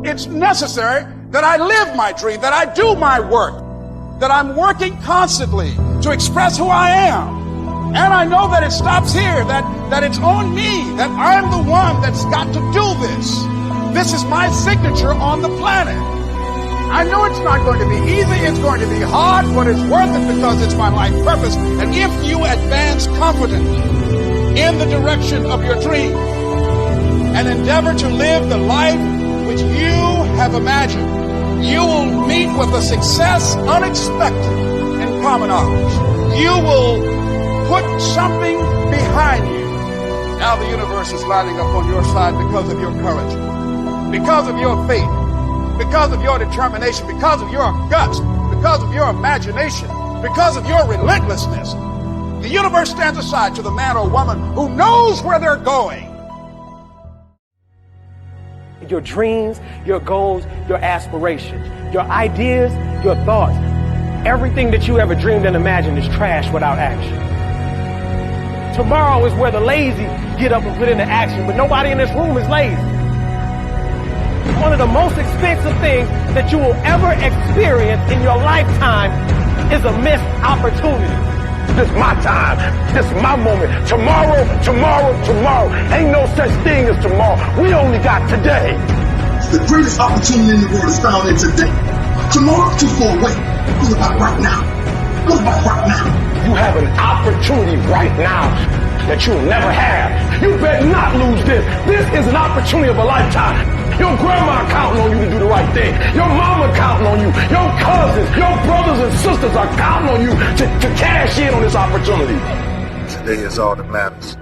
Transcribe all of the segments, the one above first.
It's necessary that I live my dream, that I do my work, that I'm working constantly to express who I am. And I know that it stops here, that it's on me, that I'm the one that's got to do this. This is my signature on the planet. I know it's not going to be easy, it's going to be hard, but it's worth it because it's my life purpose. And if you advance confidently in the direction of your dream and endeavor to live the life which you have imagined, you will meet with a success unexpected in common hours. You will put something behind you. Now the universe is lining up on your side because of your courage, because of your faith, because of your determination, because of your guts, because of your imagination, because of your relentlessness. The universe stands aside to the man or woman who knows where they're going. Your dreams, your goals, your aspirations, your ideas, your thoughts, everything that you ever dreamed and imagined is trash without action. Tomorrow is where the lazy get up and put into action, but nobody in this room is lazy. One of the most expensive things that you will ever experience in your lifetime is a missed opportunity. This is my time. This is my moment. Tomorrow, tomorrow, tomorrow. Ain't no such thing as tomorrow. We only got today. The greatest opportunity in the world is found in today. Tomorrow's too far away. What about right now? What about right now? You have an opportunity right now that you'll never have. You better not lose this. This is an opportunity of a lifetime. Your grandma counting on you to do the right thing. Your mama counting on you. Your cousins, your brothers and sisters are counting on you to cash in on this opportunity. Today is all that matters.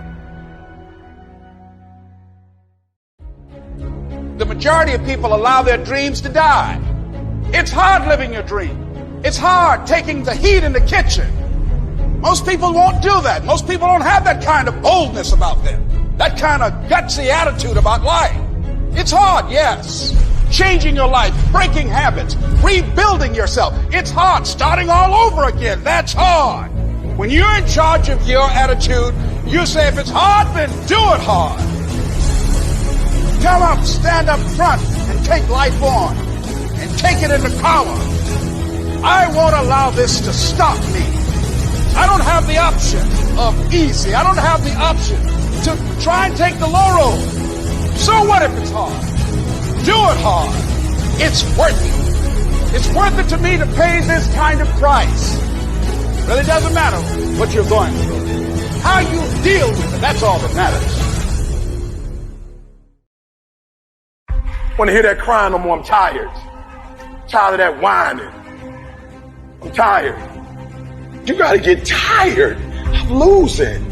The majority of people allow their dreams to die. It's hard living your dream. It's hard taking the heat in the kitchen. Most people won't do that. Most people don't have that kind of boldness about them, that kind of gutsy attitude about life. It's hard, yes. Changing your life, breaking habits, rebuilding yourself. It's hard. Starting all over again, that's hard. When you're in charge of your attitude, you say, if it's hard, then do it hard. Come up, stand up front, and take life on, and take it into power. I won't allow this to stop me. I don't have the option of easy. I don't have the option to try and take the low road. So what if it's hard? Do it hard. It's worth it. It's worth it to me to pay this kind of price. It really doesn't matter what you're going through. How you deal with it, that's all that matters. Want to hear that crying no more. I'm tired. Tired of that whining. I'm tired. You got to get tired of losing.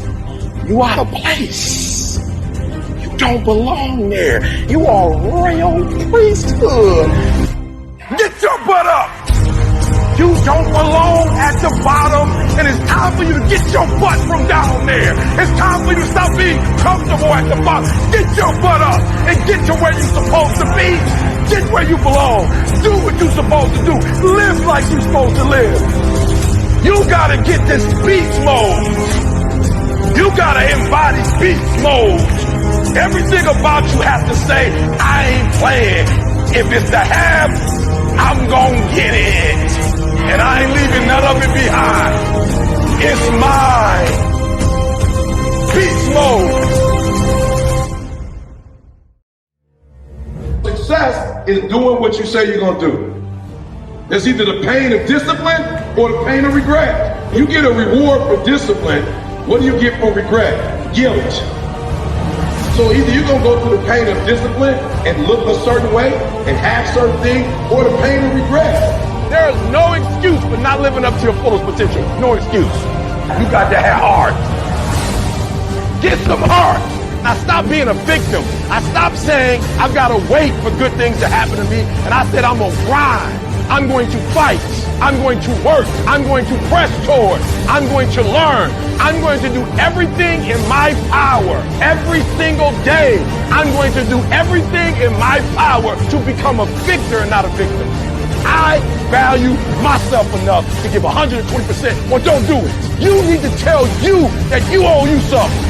You out of place. You don't belong there. You are royal priesthood. Get your butt up. You don't belong at the bottom, and it's time for you to get your butt from down there. It's time for you to stop being comfortable at the bottom. Get your butt up and get to where you're supposed to be. Get where you belong. Do what you're supposed to do. Live like you're supposed to live. You gotta get this beast mode. You gotta embody beast mode. Everything about you have to say, I ain't playing. If it's to have, I'm gonna get it. And I ain't leaving none of it behind. It's mine. Beast mode. Success is doing what you say you're gonna do. It's either the pain of discipline or the pain of regret. You get a reward for discipline. What do you get for regret? Guilt. So either you're going to go through the pain of discipline and look a certain way and have certain things, or the pain of regret. There is no excuse for not living up to your fullest potential. No excuse. You got to have heart. Get some heart. I stopped being a victim. I stopped saying I've got to wait for good things to happen to me. And I said I'm going to grind. I'm going to fight. I'm going to work. I'm going to press toward. I'm going to learn. I'm going to do everything in my power every single day. I'm going to do everything in my power to become a victor and not a victim. I value myself enough to give 120%. Well, don't do it. You need to tell you that you owe you something.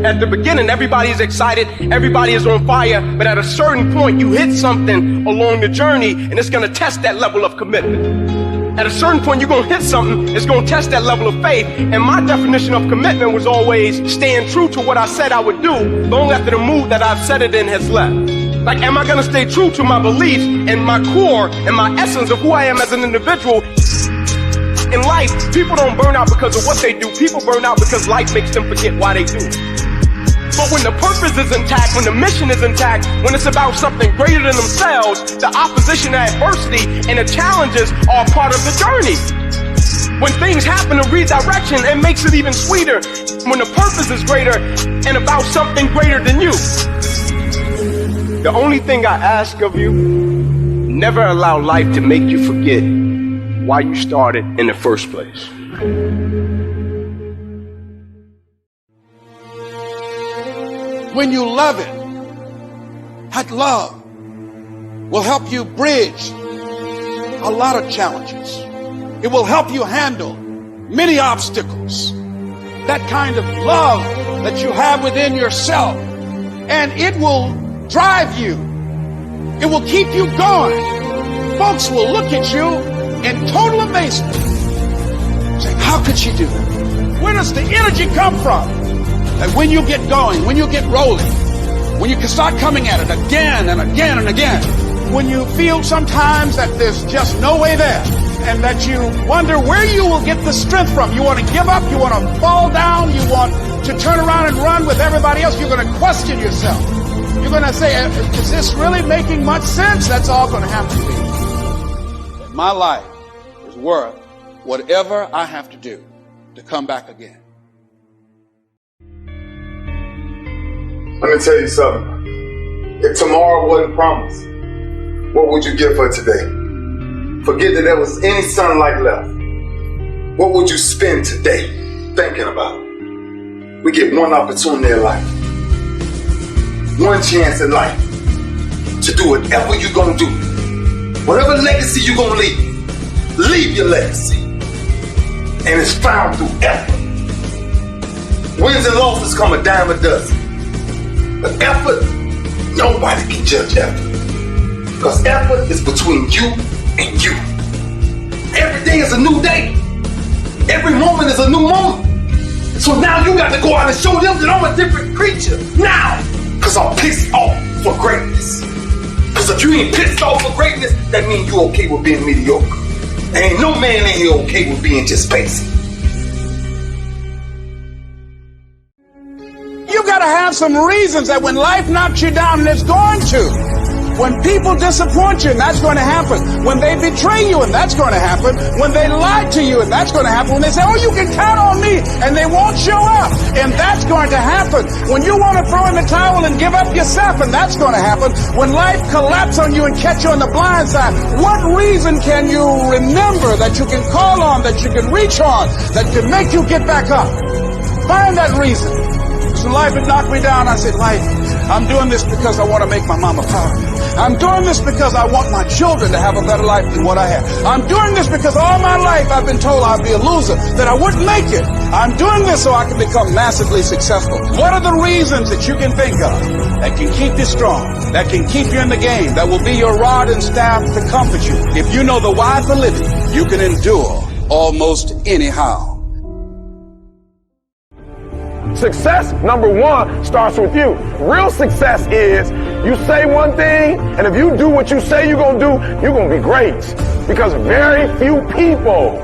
At the beginning, everybody is excited, everybody is on fire, but at a certain point, you hit something along the journey, and it's gonna test that level of commitment. At a certain point, you're gonna hit something, it's gonna test that level of faith, and my definition of commitment was always staying true to what I said I would do, long after the mood that I've set it in has left. Like, am I gonna stay true to my beliefs and my core and my essence of who I am as an individual? In life, people don't burn out because of what they do. People burn out because life makes them forget why they do it. But when the purpose is intact, when the mission is intact, when it's about something greater than themselves, the opposition, the adversity, and the challenges are part of the journey. When things happen to redirection, it makes it even sweeter. When the purpose is greater and about something greater than you. The only thing I ask of you, never allow life to make you forget why you started in the first place. When you love it, that love will help you bridge a lot of challenges. It will help you handle many obstacles. That kind of love that you have within yourself, and it will drive you. It will keep you going. Folks will look at you in total amazement. Say, how could she do that? Where does the energy come from? That when you get going, when you get rolling, when you can start coming at it again and again and again, when you feel sometimes that there's just no way there, and that you wonder where you will get the strength from. You want to give up, you want to fall down, you want to turn around and run with everybody else, you're going to question yourself. You're going to say, is this really making much sense? That's all going to have to be. That my life is worth whatever I have to do to come back again. Let me tell you something. If tomorrow wasn't promised, what would you give for today? Forget that there was any sunlight left. What would you spend today thinking about? We get one opportunity in life, one chance in life to do whatever you're going to do. Whatever legacy you're going to leave your legacy. And it's found through effort. Wins and losses come a dime a dozen. But effort, nobody can judge effort. Because effort is between you and you. Every day is a new day. Every moment is a new moment. So now you got to go out and show them that I'm a different creature. Now, because I'm pissed off for greatness. Because if you ain't pissed off for greatness, that means you okay with being mediocre. There ain't no man in here okay with being just basic. You got to have some reasons that when life knocks you down, and it's going to. When people disappoint you, and that's going to happen. When they betray you, and that's going to happen. When they lie to you, and that's going to happen. When they say, oh, you can count on me, and they won't show up, and that's going to happen. When you want to throw in the towel and give up yourself, and that's going to happen. When life collapses on you and catch you on the blind side, what reason can you remember that you can call on, that you can reach on, that can make you get back up? Find that reason. So life had knocked me down. I said, life, I'm doing this because I want to make my mama proud. I'm doing this because I want my children to have a better life than what I have. I'm doing this because all my life I've been told I'd be a loser, that I wouldn't make it. I'm doing this so I can become massively successful. What are the reasons that you can think of that can keep you strong, that can keep you in the game, that will be your rod and staff to comfort you? If you know the why for living, you can endure almost anyhow. Success, number one, starts with you. Real success is you say one thing, and if you do what you say you're going to do, you're going to be great. Because very few people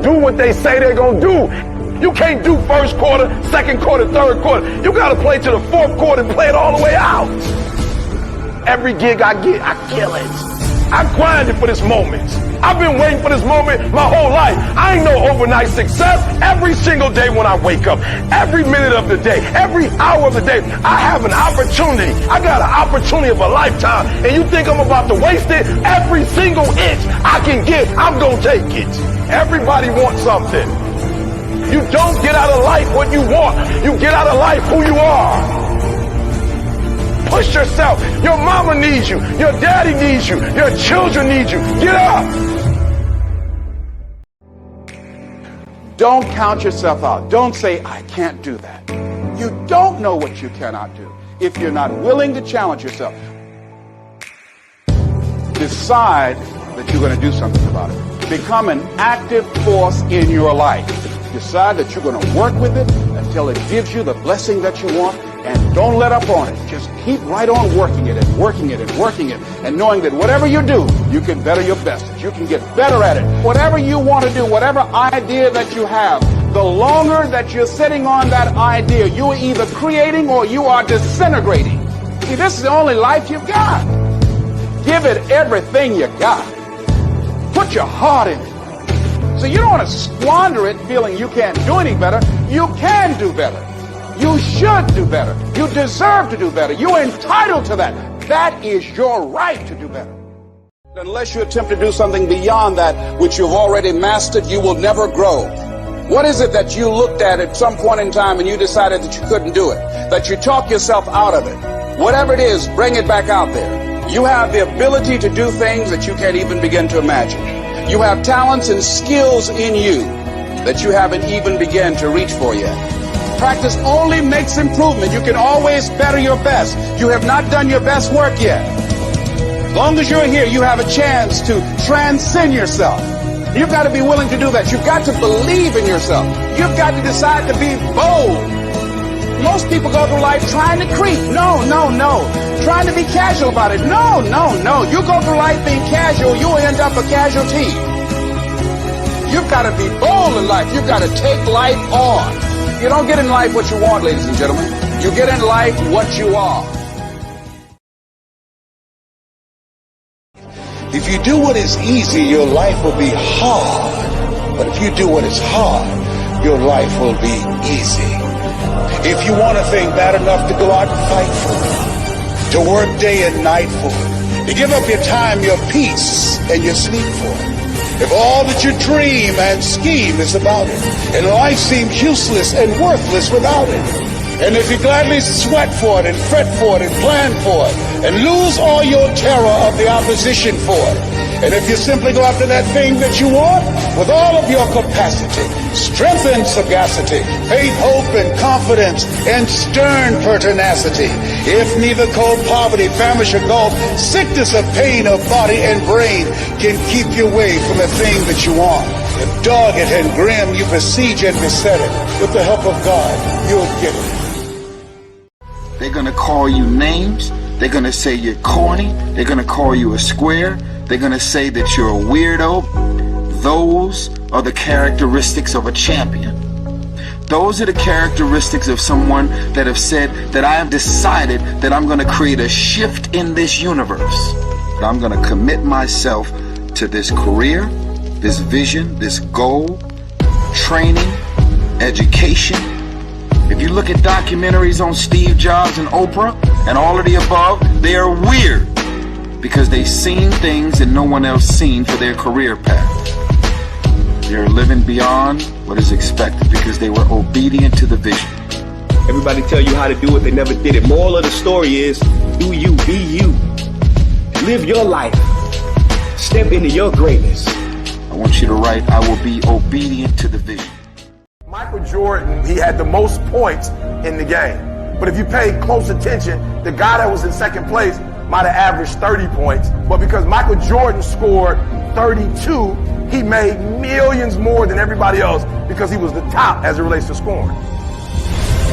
do what they say they're going to do. You can't do first quarter, second quarter, third quarter. You got to play to the fourth quarter and play it all the way out. Every gig I get, I kill it. I grinded for this moment. I've been waiting for this moment my whole life. I ain't no overnight success. Every single day when I wake up, every minute of the day, every hour of the day, I have an opportunity. I got an opportunity of a lifetime. And you think I'm about to waste it? Every single inch I can get, I'm gonna take it. Everybody wants something. You don't get out of life what you want. You get out of life who you are. Push yourself. Your mama needs you. Your daddy needs you. Your children need you. Get up. Don't count yourself out. Don't say, I can't do that. You don't don't know what you cannot do, if you're not willing to challenge yourself, decide that you're going to do something about it. Become an active force in your life. Decide that you're going to work with it until it gives you the blessing that you want, and don't let up on it. Just keep right on working it and working it and working it, and knowing that whatever you do, you can better your best. You can get better at it. Whatever you want to do, whatever idea that you have, the longer that you're sitting on that idea, you are either creating or you are disintegrating. See, this is the only life you've got. Give it everything you got. Put your heart in it. So you don't want to squander it feeling you can't do any better. You can do better. You should do better. You deserve to do better. You're entitled to that. That is your right to do better. Unless you attempt to do something beyond that which you've already mastered, you will never grow. What is it that you looked at some point in time and you decided that you couldn't do it? That you talk yourself out of it? Whatever it is, bring it back out there. You have the ability to do things that you can't even begin to imagine. You have talents and skills in you that you haven't even begun to reach for yet. Practice only makes improvement. You can always better your best. You have not done your best work yet. As long as you're here, you have a chance to transcend yourself. You've got to be willing to do that. You've got to believe in yourself. You've got to decide to be bold. Most people go through life trying to creep. No. Trying to be casual about it. No. You go through life being casual, you'll end up a casualty. You've got to be bold in life. You've got to take life on. You don't get in life what you want, ladies and gentlemen. You get in life what you are. If you do what is easy, your life will be hard. But if you do what is hard, your life will be easy. If you want a thing bad enough to go out and fight for it, to work day and night for it, to give up your time, your peace, and your sleep for it, if all that you dream and scheme is about it, and life seems useless and worthless without it, and if you gladly sweat for it and fret for it and plan for it and lose all your terror of the opposition for it, and if you simply go after that thing that you want with all of your capacity, strength and sagacity, faith, hope and confidence, and stern pertinacity, if neither cold poverty, famish or gulf, sickness or pain of body and brain can keep you away from the thing that you want, if dogged and grim you besiege and beset it, with the help of God, you'll get it. They're going to call you names. They're going to say you're corny. They're going to call you a square. They're going to say that you're a weirdo. Those are the characteristics of a champion. Those are the characteristics of someone that have said that I have decided that I'm going to create a shift in this universe. That I'm going to commit myself to this career, this vision, this goal, training, education. If you look at documentaries on Steve Jobs and Oprah and all of the above, they are weird because they've seen things that no one else seen for their career path. They're living beyond what is expected because they were obedient to the vision. Everybody tell you how to do it, they never did it. Moral of the story is, do you, be you. Live your life. Step into your greatness. I want you to write, I will be obedient to the vision. Michael Jordan, he had the most points in the game. But if you paid close attention, the guy that was in second place might have averaged 30 points. But because Michael Jordan scored 32, he made millions more than everybody else because he was the top as it relates to scoring.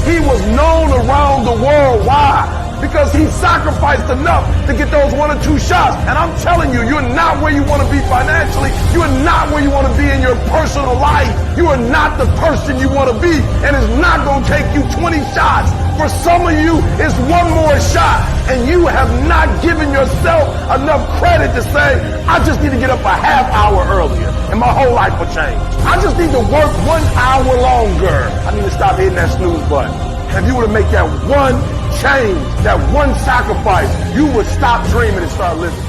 He was known around the world. Why? Because he sacrificed enough to get those 1 or 2 shots. And I'm telling you, you're not where you want to be financially. You are not where you want to be in your personal life. You are not the person you want to be. And it's not going to take you 20 shots. For some of you, it's one more shot. And you have not given yourself enough credit to say, I just need to get up a half hour earlier and my whole life will change. I just need to work 1 hour longer. I need to stop hitting that snooze button. And if you were to make that one change, that one sacrifice, you would stop dreaming and start living.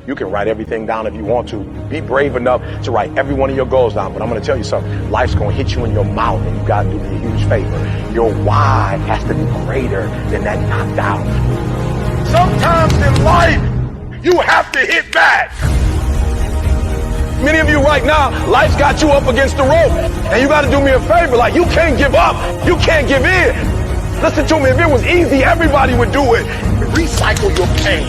You can write everything down if you want to. Be brave enough to write every one of your goals down. But I'm going to tell you something. Life's going to hit you in your mouth, and you got to do me a huge favor. Your why has to be greater than that knocked out. Sometimes in life, you have to hit back. Many of you right now, life's got you up against the rope. And you got to do me a favor. Like, you can't give up. You can't give in. Listen to me. If it was easy, everybody would do it. Recycle your pain.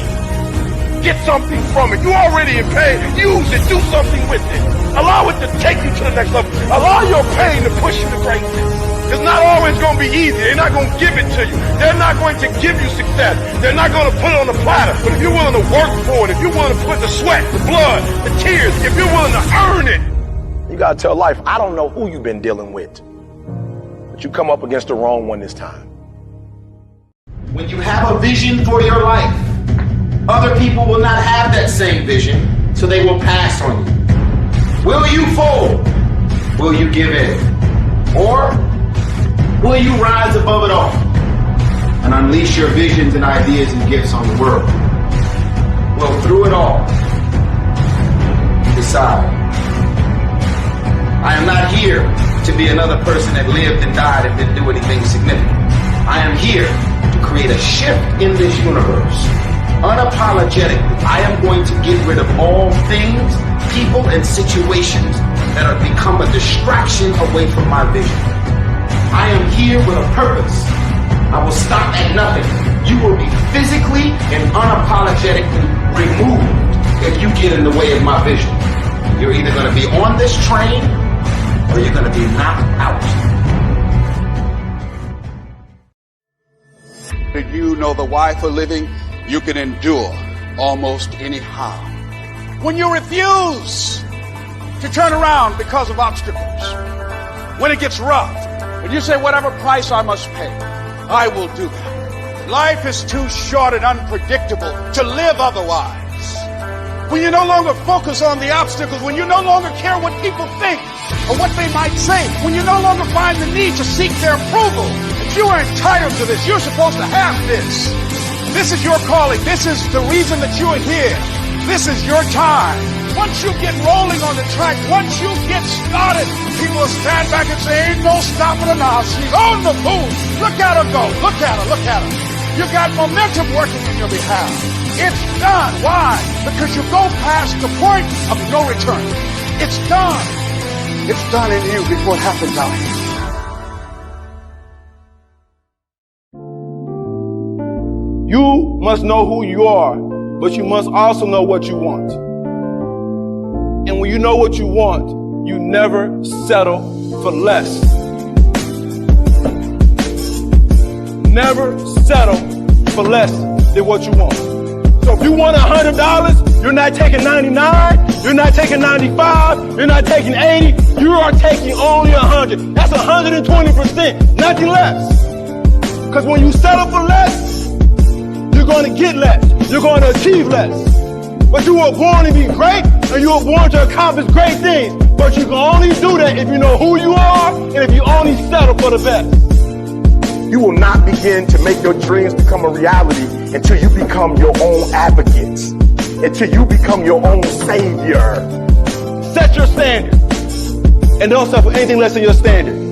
Get something from it. You already in pain. Use it. Do something with it. Allow it to take you to the next level. Allow your pain to push you to greatness. It's not always going to be easy. They're not going to give it to you. They're not going to give you success. They're not going to put it on the platter. But if you're willing to work for it, if you're willing to put the sweat, the blood, the tears, if you're willing to earn it, you got to tell life, I don't know who you've been dealing with, but you come up against the wrong one this time. When you have a vision for your life, other people will not have that same vision, so they will pass on you. Will you fold? Will you give in? Or will you rise above it all and unleash your visions and ideas and gifts on the world? Well, through it all, decide. I am not here to be another person that lived and died and didn't do anything significant. I am here to create a shift in this universe. Unapologetically, I am going to get rid of all things, people, and situations that have become a distraction away from my vision. I am here with a purpose. I will stop at nothing. You will be physically and unapologetically removed if you get in the way of my vision. You're either going to be on this train or you're going to be knocked out. Did you know the why for living? You can endure almost anyhow. When you refuse to turn around because of obstacles, when it gets rough, and you say, whatever price I must pay, I will do that. Life is too short and unpredictable to live otherwise. When you no longer focus on the obstacles, when you no longer care what people think or what they might say, when you no longer find the need to seek their approval, that you are entitled to this, you're supposed to have this. This is your calling. This is the reason that you are here. This is your time. Once you get rolling on the track, once you get started, people will stand back and say, ain't no stopping her now. She's on the move. Look at her go. Look at her. Look at her. You got momentum working in your behalf. It's done. Why? Because you go past the point of no return. It's done. It's done in you before it happens out here. You must know who you are, but you must also know what you want. And when you know what you want, you never settle for less. Never settle for less than what you want. So if you want $100, you're not taking 99, you're not taking 95, you're not taking 80, you are taking only 100. That's 120%, nothing less. Because when you settle for less, you're going to get less. You're going to achieve less. But you were born to be great, and you were born to accomplish great things. But you can only do that if you know who you are, and if you only settle for the best. You will not begin to make your dreams become a reality until you become your own advocate, until you become your own savior. Set your standard, and don't settle for anything less than your standard.